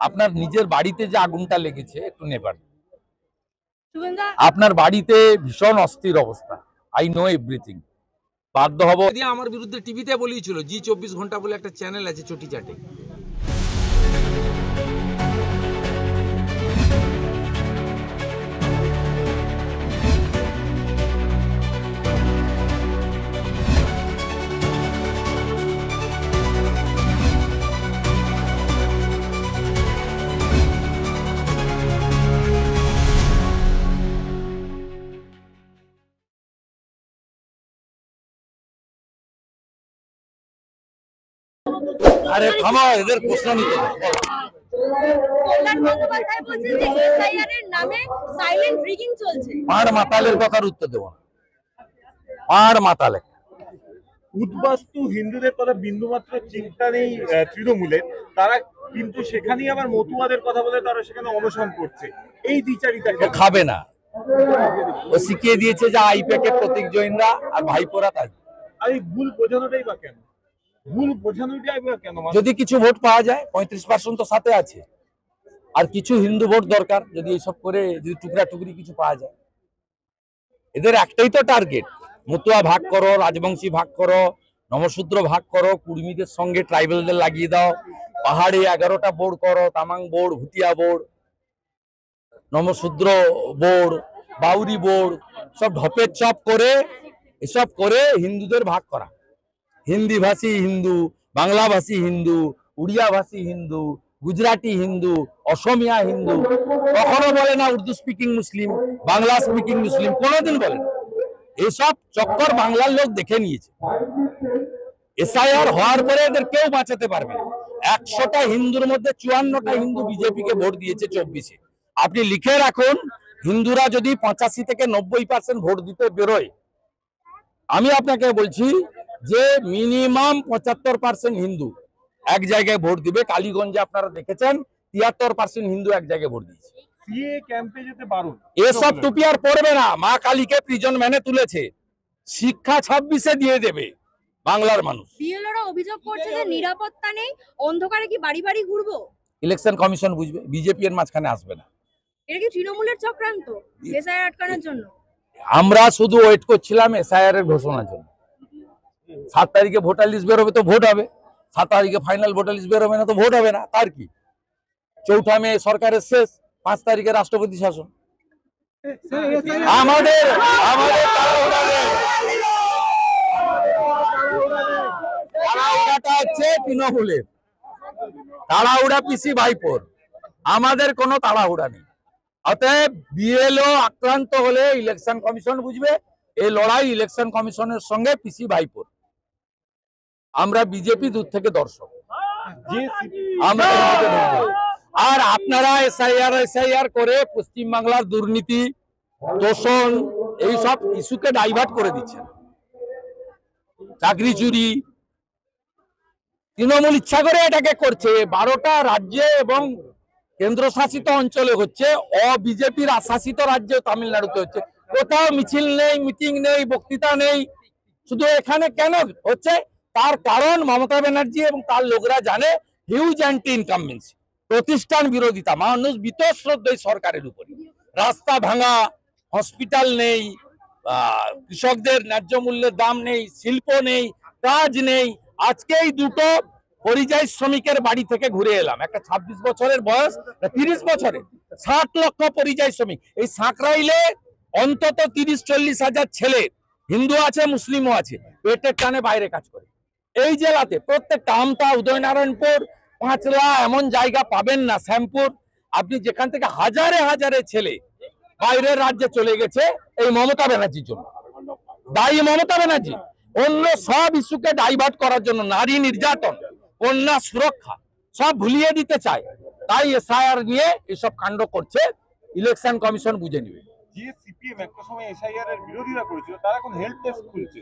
আপনার নিজের বাড়িতে যে আগুনটা লেগেছে একটু নেবার, আপনার বাড়িতে ভীষণ অস্থির অবস্থা, আই নো এভরিথিং। বাধ্য হব। আমার বিরুদ্ধে টিভিতে বলেছিল, জি 24 ঘন্টা বলে একটা চ্যানেল আছে চটি চাটে। আরে থামাও, এদের প্রশ্ন নিতে পাড় মাতালের কথার উত্তর দেব না। পাড় মাতালে উদ্বাস্তু হিন্দুদের কথা বিন্দুমাত্র চিন্তা নেই তৃণমূলের, তারা কিন্তু সেখানেই আবার মতুয়াদের কথা বলে তারা সেখানে অনশন করছে। এই দ্বিচারিতা খাবে না, ও শিখিয়ে দিয়েছে যে আইপ্যাকের প্রতীক জৈনরা আর ভাইপোরা তাই। আর এই ভুল বোঝানোটাই বা কেন? ভুল বোঝানোটাই বা কেন? যদি কিছু ভোট পাওয়া যায়, 35% তো সাথে আছে, আর কিছু হিন্দু ভোট দরকার, যদি এইসব করে যদি টুকরা টুকরি কিছু পাওয়া যায়। এদের একটাই তো টার্গেট, মতুয়া ভাগ করো, রাজবংশী ভাগ করো, নমশূদ্র ভাগ করো, কুর্মীদের সঙ্গে ট্রাইবেলদের লাগিয়ে দাও, পাহাড়ে 11টা বোর্ড করো, Tamang board, Bhutia board, Namasudra board, Bauri board, সব ঢপের চপ করে এসব করে হিন্দুদের ভাগ করা। হিন্দি ভাষী হিন্দু, বাংলা ভাষী হিন্দু, উড়িয়া ভাষী হিন্দু, গুজরাটি হিন্দু, অসমিয়া হিন্দু। কখনো বলে না উর্দু স্পিকিং মুসলিম, বাংলা স্পিকিং মুসলিম, কোনোদিন বলে না। এসব চক্কর বাংলার লোক দেখে নিয়েছে। এসআইআর হওয়ার পরে এদের কেউ বাঁচাতে পারবে না। 100টা হিন্দুর মধ্যে 54টা হিন্দু বিজেপিকে ভোট দিয়েছে 24-এ। আপনি লিখে রাখুন, হিন্দুরা যদি 85 থেকে 90% ভোট দিতে বেরোয়, আমি আপনাকে বলছি যে মিনিমাম 75% হিন্দু এক জায়গায় ভোট দিবে। কালীগঞ্জে আপনারা দেখেছেন 73% হিন্দু এক জায়গায় ভোট দিয়েছে। এসব টুপি আর পড়বে না, মা কালীকে প্রিজন ম্যানে তুলেছে, শিক্ষা 26-এ দিয়ে দেবে বাংলার মানুষ। বিএলওরা অভিযোগ করছে যে নিরাপত্তা নেই, অন্ধকারে কি বাড়ি বাড়ি ঘুরবো? ইলেকশন কমিশন বুঝবে, বিজেপি এর মাঝখানে আসবে না। এটা কি তৃণমূলের চক্রান্ত এসআইআর আটকানোর জন্য? আমরা শুধু ওয়েট করছিলাম এসআইআর এর ঘোষণার জন্য। 7 তারিখে ভোটার লিস্ট বেরোবে তো ভোট হবে, 7 তারিখে ফাইনাল ভোটার লিস্ট বেরোবে না তো ভোট হবে না। তার কি, 4 মে সরকারের শেষ, 5 তারিখে রাষ্ট্রপতি শাসন। আমাদের তাড়াহুড়াটা হচ্ছে তৃণমূলের, তাড়াহুড়া পিসি ভাইপোর, আমাদের কোনো তাড়াহুড়া নেই। অতএব বিএলও আক্রান্ত হলে ইলেকশন কমিশন বুঝবে, এই লড়াই ইলেকশন কমিশনের সঙ্গে পিসি ভাইপোর। আমরা বিজেপি দূর থেকে দর্শক, আমরা। আর আপনারা এসআইআর করে পশ্চিমবাংলার দুর্নীতি, দূষণ, এইসব ইস্যুকে ডাইভার্ট করে দিচ্ছেন। চাকরি চুরি তৃণমূল ইচ্ছা করে এটাকে করছে। 12টা রাজ্যে এবং কেন্দ্রশাসিত অঞ্চলে হচ্ছে, অবিজেপির শাসিত রাজ্যে তামিলনাড়ুতে হচ্ছে। কোথাও মিছিল নেই, মিটিং নেই, বক্তৃতা নেই, শুধু এখানে কেন হচ্ছে তার কারণ মমতা ব্যানার্জি এবং তার লোকরা জানে হিউজ অ্যান্টি ইনকামবেন্সি, প্রতিষ্ঠান বিরোধিতা, মানুষ বীতশ্রদ্ধ সরকারের উপরে। রাস্তা ভাঙা, হসপিটাল নেই, কৃষকদের ন্যায্য মূল্যের দাম নেই, শিল্প নেই, কাজ নেই। আজকেই দুটো পরিযায়ী শ্রমিকের বাড়ি থেকে ঘুরে এলাম, একটা 26 বছরের বয়স, 30 বছরের, 60 লক্ষ পরিযায়ী শ্রমিক। এই সাঁকরাইলে অন্তত 30-40 হাজার ছেলে, হিন্দু আছে মুসলিমও আছে, পেটের টানে বাইরে কাজ করে। এই জেলাতে প্রত্যেকটা আমতা, উদয়নারায়ণপুর, পাঁচলা, এমন জায়গা পাবেন না, শ্যামপুর, আপনি যেখান থেকে হাজারে হাজারে ছেলে বাইরের রাজ্যে চলে গেছে এই মমতা ব্যানার্জির জন্য। দায়ী মমতা ব্যানার্জি। অন্য সব ইস্যুকে ডাইভার্ট করার জন্য, নারী নির্যাতন, কন্যা সুরক্ষা সব ভুলিয়ে দিতে চায়। তাই এসআইআর নিয়ে এসব কাণ্ড করছে, ইলেকশন কমিশন বুঝে নিবে। যে সিপিএম একটা সময় এসআইআর এর বিরোধিতা করেছিল, তারা এখন হেল্প ডেস্ক খুলছে।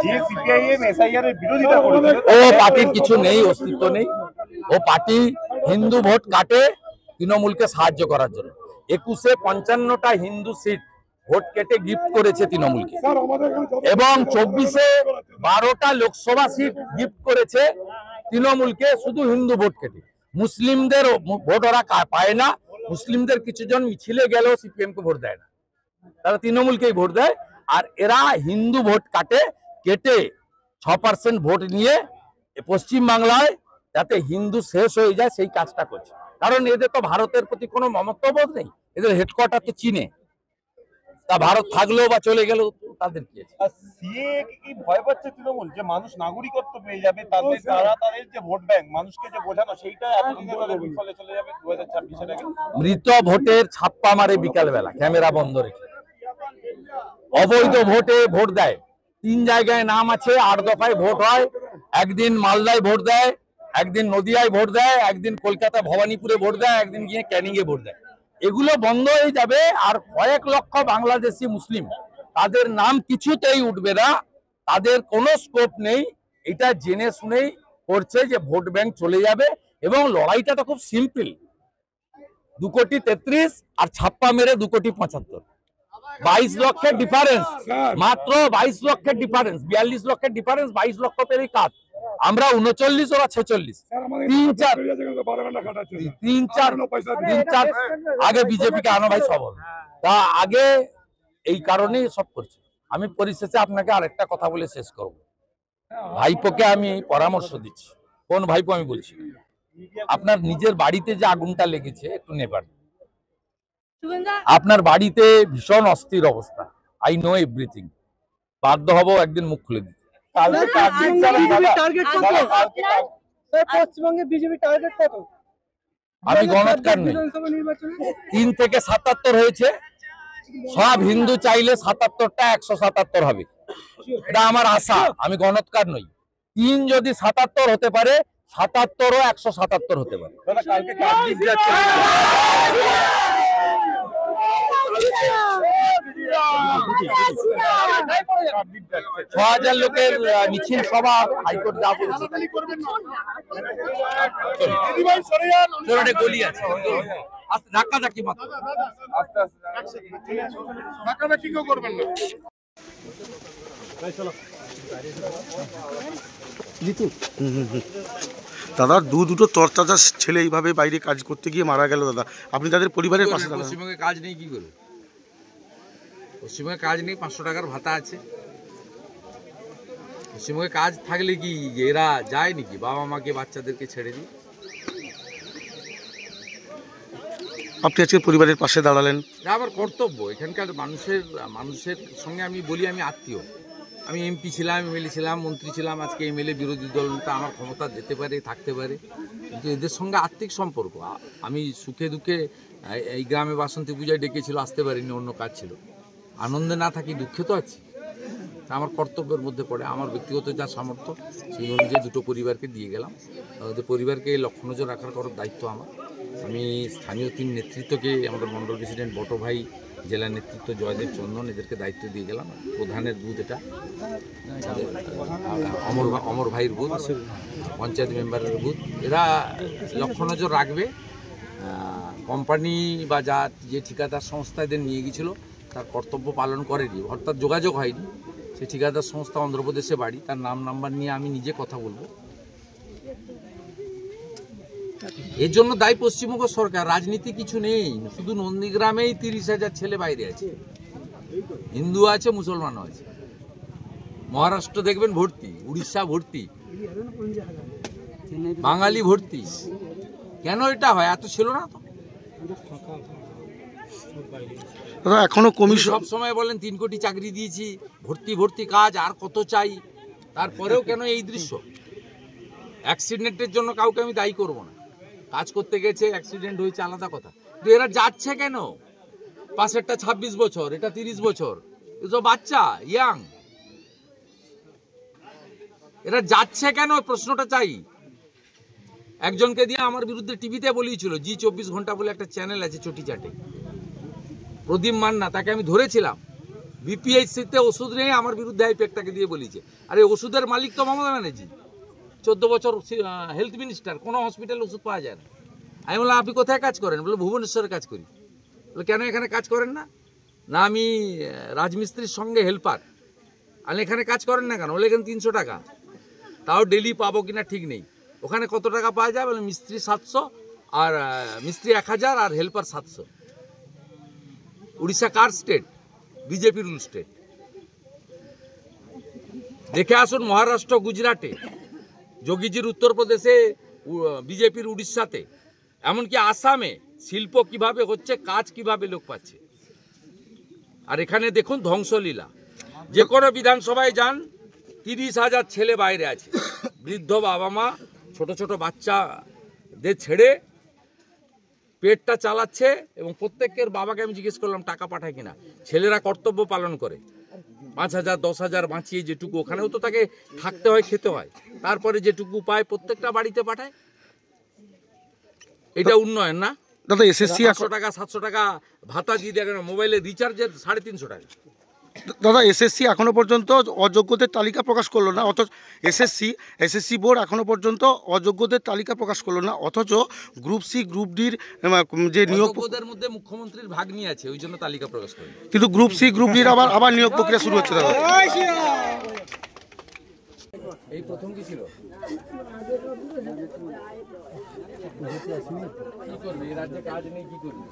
যে সিপিআইএম এসআইআর এর বিরোধিতা করেছিল, ও পার্টির কিছু নেই, অস্তিত্ব নেই। ও পার্টি হিন্দু ভোট কাটে তৃণমূলকে সাহায্য করার জন্য। 21-এ 55টা হিন্দু সিট ভোট কেটে গিফট করেছে তৃণমূলকে, এবং 24-এ 12টা লোকসভা সিট গিফট করেছে তৃণমূলকে, শুধু হিন্দু ভোট কেটে। মুসলিমদের ভোট ওরা পায় না। মুসলিমদের কিছু জন মিছিলে গেলেও সিপিএম কে ভোট দেয় না, তারা তৃণমূলকেই ভোট দেয়। আর এরা হিন্দু ভোট কেটে 6% ভোট নিয়ে পশ্চিম বাংলায় যাতে হিন্দু শেষ হয়ে যায় সেই কাজটা করছে। কারণ এদের তো ভারতের প্রতি কোনো মমত্ববোধ নেই, এদের হেডকোয়ার্টার তো চীনে, তা ভারত থাকলেও বা চলে গেলেও তাদের কি আছে? সিএ কি ভয় পাচ্ছে তৃণমূল যে মানুষ নাগরিকত্ব পেয়ে যাবে, তাদের যে ভোট ব্যাংক মানুষকে যে বোঝানো সেইটা এতদিনে তাদের বিফলে চলে যাবে 2026-এর আগে? মৃত ভোটের ছাপ্পা মারে বিকাল বেলা ক্যামেরা বন্ধ রেখে, অবৈধ ভোটে ভোট দেয়। 3 জায়গায় নাম আছে, 8 দফায় ভোট হয়। একদিন মালদায় ভোট দেয়, একদিন নদিয়ায় ভোট দেয়, একদিন কলকাতা ভবানীপুরে ভোট দেয়, একদিন গিয়ে ক্যানিং এ ভোট দেয়। এগুলো বন্ধ হয়ে যাবে। আর কয়েক লক্ষ বাংলাদেশি মুসলিম, তাদের নাম কিছুতেই উঠবে না, তাদের কোনো স্কোপ নেই। এটা জেনে শুনেই করছে যে ভোট ব্যাংক চলে যাবে। এবং লড়াইটা তো খুব সিম্পল, 2,33,00,000 আর ছাপ্পা মেরে 2,75,00,000, 22 লক্ষের ডিফারেন্স, মাত্র 22 লক্ষের ডিফারেন্স, 42 লক্ষের ডিফারেন্স, 22 লক্ষ পেলেই কাজ। আমরা 39, ওরা 46, 3-4 আগে বিজেপিকে আনো ভাই সব হবে। তা আগে এই কারণেই সব করছে। আমি পরিশেষে আপনাকে আরেকটা কথা বলে শেষ করব। ভাইপোকে আমি পরামর্শ দিচ্ছি। কোন ভাইপো আমি বলছি, আপনার নিজের বাড়িতে যে আগুনটা লেগেছে একটু নেবার, শুভেন্দা, আপনার বাড়িতে ভীষণ অস্থির অবস্থা, আই নো এভরিথিং, বাধ্য হব একদিন মুখ খুলে দিতে। পশ্চিমবঙ্গে বিজেপি টার্গেট কত? আমি গণৎকার নেই, 3 থেকে 77 হয়েছে। সব হিন্দু চাইলে 77টা 177 হবে, এটা আমার আশা। আমি গণৎকার নই। 3 যদি 77 হতে পারে, 77ও 177 হতে পারে। কালকে কাকদ্বীপ যাচ্ছে। 6,000 লোকের মিছিল সভা, হাইকোর্ট যা বলছে গলি আছে, ধাক্কা ধাক্কি মাত্র। দাদা দুটো তরতাজা ছেলে এইভাবে বাইরে কাজ করতে গিয়ে মারা গেল দাদা, আপনি তাদের পরিবারের পাশে দাঁড়ান। পশ্চিমবঙ্গে কাজ নেই কি করে? পশ্চিমবঙ্গে কাজ নেই, 500 টাকার ভাতা আছে। পশ্চিমবঙ্গে কাজ থাকলে কি এরা যায় নাকি বাবা মাকে বাচ্চাদেরকে ছেড়ে দিই? আপনি আজকে পরিবারের পাশে দাঁড়ালেন, এটা আমার কর্তব্য। এখানকার মানুষের সঙ্গে আমি বলি আমি আত্মীয়। আমি এমপি ছিলাম, এমএলএ ছিলাম, মন্ত্রী ছিলাম, আজকে এমএলএ, বিরোধী দল নেতা, আমার ক্ষমতা যেতে পারে, থাকতে পারে, কিন্তু এদের সঙ্গে আত্মিক সম্পর্ক। আমি সুখে দুঃখে এই গ্রামে বাসন্তী পূজায় ডেকেছিল, আসতে পারিনি, অন্য কাজ ছিল। আনন্দে না থাকি, দুঃখে তো আছি। আমার কর্তব্যের মধ্যে পড়ে, আমার ব্যক্তিগত যা সামর্থ্য সেই অনুযায়ী দুটো পরিবারকে দিয়ে গেলাম। ওদের পরিবারকে লক্ষ্য নজর রাখার করার দায়িত্ব আমার। আমি স্থানীয় 3 নেতৃত্বকে, আমাদের মন্ডল প্রেসিডেন্ট বটো ভাই, জেলা নেতৃত্ব জয়দেব চন্দন, এদেরকে দায়িত্ব দিয়ে গেলাম। প্রধানের বুথ এটা, অমর ভাইয়ের বুথ, পঞ্চায়েত মেম্বারের বুথ, এরা লক্ষ্য নজর রাখবে। কোম্পানি বা যে ঠিকাদার সংস্থা এদের নিয়ে গিয়েছিল তার কর্তব্য পালন করেনি, অর্থাৎ যোগাযোগ হয়নি। সে ঠিকাদার সংস্থা অন্ধ্রপ্রদেশে বাড়ি, তার নাম নাম্বার নিয়ে আমি নিজে কথা বলবো। এর জন্য দায়ী পশ্চিমবঙ্গ সরকার। রাজনীতি কিছু নেই, শুধু নন্দীগ্রামেই 30,000 ছেলে বাইরে আছে, হিন্দু আছে, মুসলমানও আছে। মহারাষ্ট্র দেখবেন ভর্তি, উড়িষ্যা ভর্তি, বাঙালি ভর্তি। কেন এটা হয়? এত ছিল না তো। দাদা এখনো কমিশন সব সময় বলেন 3 কোটি চাকরি দিয়েছি, ভর্তি কাজ, আর কত চাই? তারপরেও কেন এই দৃশ্য? অ্যাক্সিডেন্টের জন্য কাউকে আমি দায়ী করব না, কাজ করতে গেছে অ্যাক্সিডেন্ট হয়েছে আলাদা কথা, কিন্তু এরা যাচ্ছে কেন? পাশেরটা 26 বছর, এটা 30 বছর, এসব বাচ্চা ইয়াং, এরা যাচ্ছে কেন? প্রশ্নটা চাই। একজনকে দিয়ে আমার বিরুদ্ধে টিভিতে বলিয়েছিল, জি 24 ঘন্টা বলে একটা চ্যানেল আছে চটি চাটে, প্রদীপ মান্না, তাকে আমি ধরেছিলাম। বিপিএইচসিতে ওষুধ নেই, আমার বিরুদ্ধে আইপ্যাকটাকে দিয়ে বলিছে। আরে ওষুধের মালিক তো মমতা ব্যানার্জি, 14 বছর হেলথ মিনিস্টার, কোনো হসপিটালে ওষুধ পাওয়া যায় না। আমি বললাম আপনি কোথায় কাজ করেন? বলে ভুবনেশ্বরে কাজ করি। বলে কেন এখানে কাজ করেন না? না আমি রাজমিস্ত্রির সঙ্গে হেল্পার। আমি এখানে কাজ করেন না কেন? বলে এখানে 300 টাকা, তাও ডেলি পাবো কিনা ঠিক নেই। ওখানে কত টাকা পাওয়া যায় বলে মিস্ত্রি 700 আর মিস্ত্রি 1000 আর হেল্পার 700। উড়িষ্যা কার স্টেট? BJP rule state. দেখে আসুন মহারাষ্ট্র, গুজরাটে, যোগীজির উত্তরপ্রদেশে, বিজেপির উড়িষ্যাতে, এমনকি আসামে শিল্প কিভাবে হচ্ছে, কাজ কিভাবে লোক পাচ্ছে। আর এখানে দেখুন ধ্বংসলীলা। যে কোনো বিধানসভায় যান 30,000 ছেলে বাইরে আছে, বৃদ্ধ বাবা মা ছোট ছোট বাচ্চাদের ছেড়ে পেটটা চালাচ্ছে, এবং প্রত্যেকের বাবাকে আমি জিজ্ঞেস করলাম টাকা পাঠায় কিনা। ছেলেরা কর্তব্য পালন করে, 5,000 10,000 বাঁচিয়ে যেটুকু, ওখানেও তো তাকে থাকতে হয়, খেতে হয়, তারপরে যেটুকু পায় প্রত্যেকটা বাড়িতে পাঠায়। এটা উন্নয়ন না? দাদা এসএসসি 500 টাকা 700 টাকা ভাতা দিয়ে দেখেন, মোবাইলে রিচার্জের 350 টাকা। দাদা এসএসসি এখনো পর্যন্ত অযোগ্যদের তালিকা প্রকাশ করলো না, অথচ এসএসসি বোর্ড এখনো পর্যন্ত অযোগ্যদের তালিকা প্রকাশ করলো না, অথচ গ্রুপ সি গ্রুপ ডির যে নিয়োগ অযোগ্যদের মধ্যে মুখ্যমন্ত্রীর ভাগ নিয়ে আছে, ওই জন্য তালিকা প্রকাশ করে। কিন্তু গ্রুপ সি গ্রুপ ডির আবার নিয়োগ প্রক্রিয়া শুরু হচ্ছে দাদা। এই প্রথম কি ছিল? কি করবে এই রাজ্যে? কাজ নেই, কি করবে?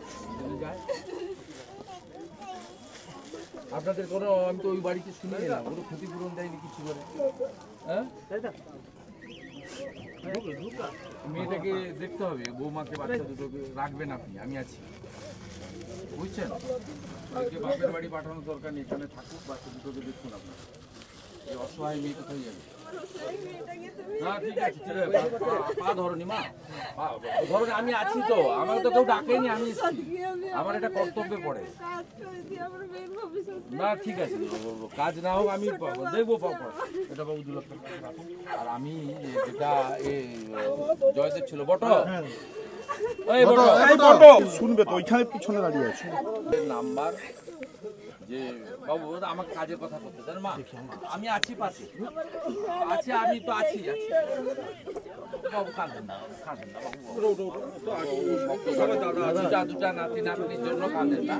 আপনাদের কোনো, আমি তো ওই বাড়িতে শুনে এলাম, কোনো ক্ষতিপূরণ দেয়নি, কিছু করে। হ্যাঁ, মেয়েটাকে দেখতে হবে, বৌমাকে বাচ্চা দুটোকে রাখবেন আপনি, আমি আছি, বুঝছেন? বাপের বাড়ি পাঠানোর দরকার নেই, এখানে থাকুক, বাচ্চা দুটোকে দেখুন আপনার। এই অসহায় মেয়ে কোথায় যাবে? না ঠিক আছে, ঠিক আছে, পা ধরনি মা, ধরনি, আমি আছি তো, আমাকে তো কেউ ডাকেনি, আমি আমার এটা কর্তব্যে পড়ে। না ঠিক আছে, কাজ না হোক আমি দেখবো, এটা বাবু 2 লক্ষ টাকা রাখুন। আর আমি যেটা জয়দেব ছিল বটো, শুনবে তো, ওইখানে পিছনে দাঁড়িয়ে আছে নাম্বার, যে বাবু আমাকে কাজের কথা করতে দেন মা, আমি আছি পাশে, আছি, আমি তো আছি বাবু, কাঁদেন না, কাঁদেন না বাবু, দুটা নাতি নাতনির জন্য কাঁদেন না,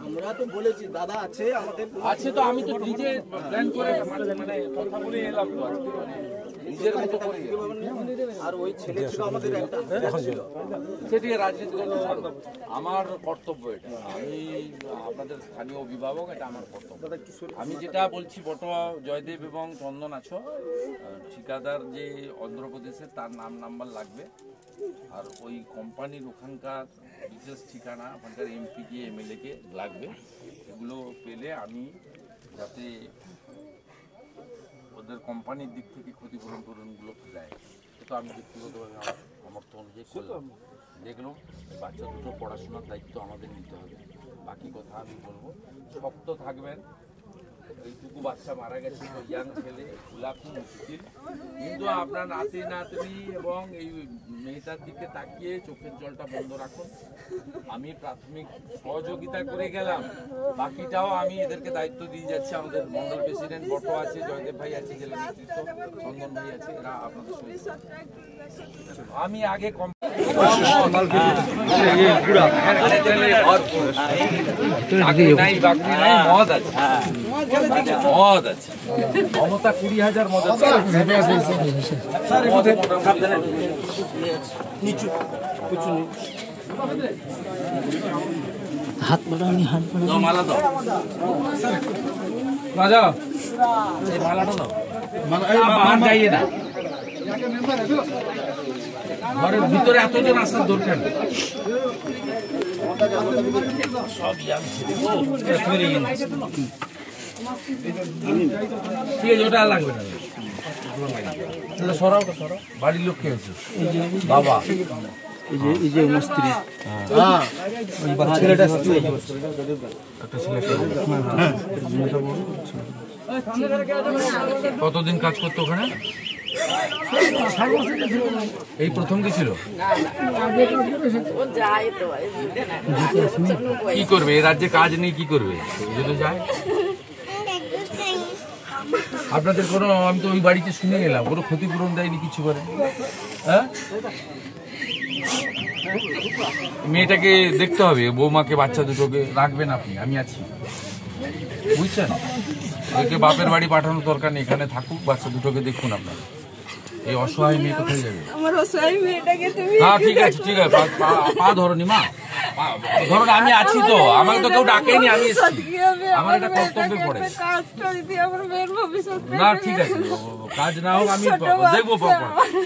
আমরা তো বলেছি দাদা আছে আমাদের, আছে তো, আমি তো নিজে প্ল্যান করে মানে কথা বলে এলাম তো, নিজের মতো করে। আর ওই ছেলে ছিল আমাদের একটা, সেটি রাজনীতি করতে পারবো, আমার কর্তব্য এটা, আমি আপনাদের স্থানীয় অভিভাবক, এটা আমার কর্তব্য। আমি যেটা বলছি, বটো জয়দেব এবং চন্দন আছো, ঠিকাদার যে অন্ধ্রপ্রদেশের, তার নাম্বার লাগবে, আর ওই কোম্পানির ওখানকার বিশেষ ঠিকানা, ওখানকার এমপি কে এমএলএ কে লাগবে। এগুলো পেলে আমি যাতে ওদের কোম্পানির দিক থেকে ক্ষতিপূরণগুলো দেয়, তো আমি ব্যক্তিগতভাবে আমার সামর্থ্য অনুযায়ী করলাম, দেখলাম বাচ্চা দুটো পড়াশোনার দায়িত্ব আমাদের নিতে হবে। বাকি কথা আমি বলবো, শক্ত থাকবেন। এইটুকু বাচ্চা মারা গেছে, ইয়াং ছেলে, খুব মুশকিল, কিন্তু আপনার নাতি নাতনি এবং এই মেয়েটার দিকে তাকিয়ে চোখের জলটা বন্ধ রাখুন। আমি প্রাথমিক সহযোগিতা করে গেলাম, বাকিটাও আমি এদেরকে দায়িত্ব দিয়ে যাচ্ছি। আমাদের মন্ডল প্রেসিডেন্ট বটো আছে, জয়দেব ভাই আছে, জেলা নেতৃত্ব চন্দন ভাই আছে, এরা আপনাদের সঙ্গে। আমি আগে মদ আছে, মদ আছে, মমতা 20,000 মদ আছে, हाथ बढ़ाओ, हाथ बढ़ाओ, মালা দাও, রাজা এই মালাটা দাও, মালা যাইয়ে না, ঘরের ভিতরে এতজন আসার দরকার নেই, সব ইয়াং ছেলে, ঠিক আছে, ওটা লাগবে না, সরাও, বাড়ির লোক কে আছে? বাবা, এই যে মিস্ত্রি, হ্যাঁ ওই ছেলেটা একটা ছেলে, কতদিন কাজ করতো ওখানে? এই প্রথম কি ছিল? কি করবে এই রাজ্যে? কাজ নেই, কি করবে? যায় আপনাদের কোনো, আমি তো ওই বাড়িতে শুনে গেলাম, কোনো ক্ষতিপূরণ দেয়নি, কিছু করে। হ্যাঁ, মেয়েটাকে দেখতে হবে, বৌমাকে বাচ্চা দুটোকে রাখবেন আপনি, আমি আছি, বুঝছেন? ওইকে বাপের বাড়ি পাঠানোর দরকার নেই, এখানে থাকুক, বাচ্চা দুটোকে দেখুন আপনারা। এই অসহায় মেয়ে কোথায় যাবে? আমার অসহায় মেয়েটাকে তুমি হ্যাঁ ঠিক আছে ঠিক আছে, পা ধরনি মা, ধরো আমি আছি তো, আমাকে তো কেউ ডাকেনি, আমি এসেছি, আমার এটা কর্তব্যে পড়ে। না ঠিক আছে, কাজ না হোক আমি দেখবো,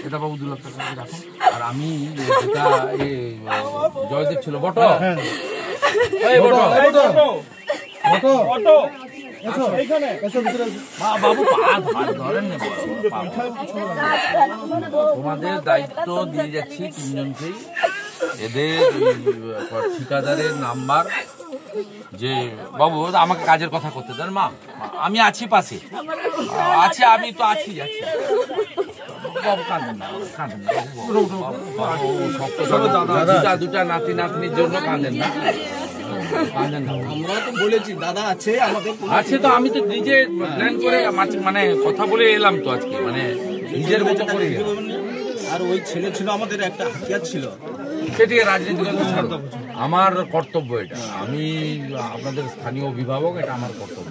এটা বাবু 2 লাখ টাকা রাখুন। আর আমি যেটা জয়দেব ছিল বটো, এই বটো বাবু ধরেন না, তোমাদের দায়িত্ব দিয়ে যাচ্ছি 3 জনকেই। এদের ঠিকাদারের নাম্বার, যে বাবু আমাকে কাজের কথা করতে দেন। মা আমি আছি, পাশে আছি, আমি তো আছি যাচ্ছি। বাবু কাঁদেন না, কাঁদেন না, দুটা নাতি নাতনির জন্য কাঁদেন না, কাঁদেন না। আমরা তো বলেছি দাদা আছে আমাদের, আছে তো, আমি তো নিজে প্ল্যান করে মানে কথা বলে এলাম তো আজকে, মানে নিজের মতো করে। আর ওই ছেলে ছিল আমাদের একটা হাতিয়ার ছিল, সেটিকে রাজনীতি আমার কর্তব্য, এটা আমি আপনাদের স্থানীয় অভিভাবক, এটা আমার কর্তব্য।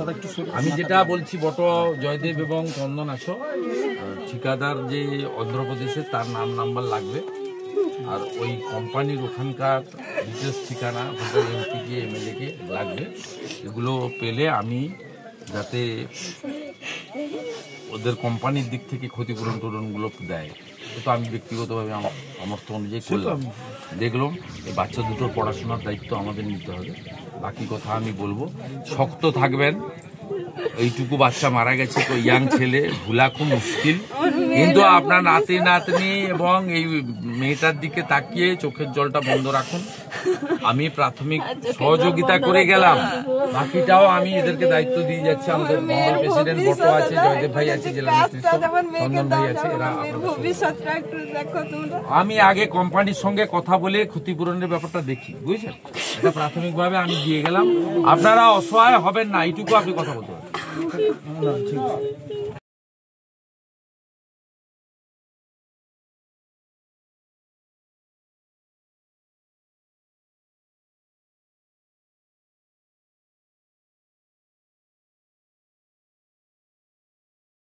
আমি যেটা বলছি বটো, জয়দেব এবং চন্দন আসো, ঠিকাদার যে অন্ধ্রপ্রদেশে তার নাম্বার লাগবে, আর ওই কোম্পানির ওখানকার ডিটেলস ঠিকানা, এমপিকে এমএলএকে লাগবে। এগুলো পেলে আমি যাতে ওদের কোম্পানির দিক থেকে ক্ষতিপূরণ টুরণগুলো দেয়, তো আমি ব্যক্তিগতভাবে আমার সামর্থ্য অনুযায়ী করলাম, দেখলাম এই বাচ্চা দুটোর পড়াশোনার দায়িত্ব আমাদের নিতে হবে। বাকি কথা আমি বলবো, শক্ত থাকবেন। এইটুকু বাচ্চা মারা গেছে তো, ইয়াং ছেলে, ভুলা খুব মুশকিল, কিন্তু আপনার নাতি নাতনি এবং এই মেয়েটার দিকে তাকিয়ে চোখের জলটা বন্ধ রাখুন। আমি প্রাথমিক সহযোগিতা করে গেলাম, বাকিটাও আমি এদেরকে দায়িত্ব দিয়ে যাচ্ছি। আমাদের মন্ডল প্রেসিডেন্ট বটো আছে, জয়দেব ভাই আছে, জেলা নেতৃত্ব চন্দন ভাই আছে, এরা আমি আগে কোম্পানির সঙ্গে কথা বলে ক্ষতিপূরণের ব্যাপারটা দেখি, বুঝছেন? এটা প্রাথমিকভাবে আমি দিয়ে গেলাম। আপনারা অসহায় হবেন না, এইটুকু আপনি কথা বলতে পারেন।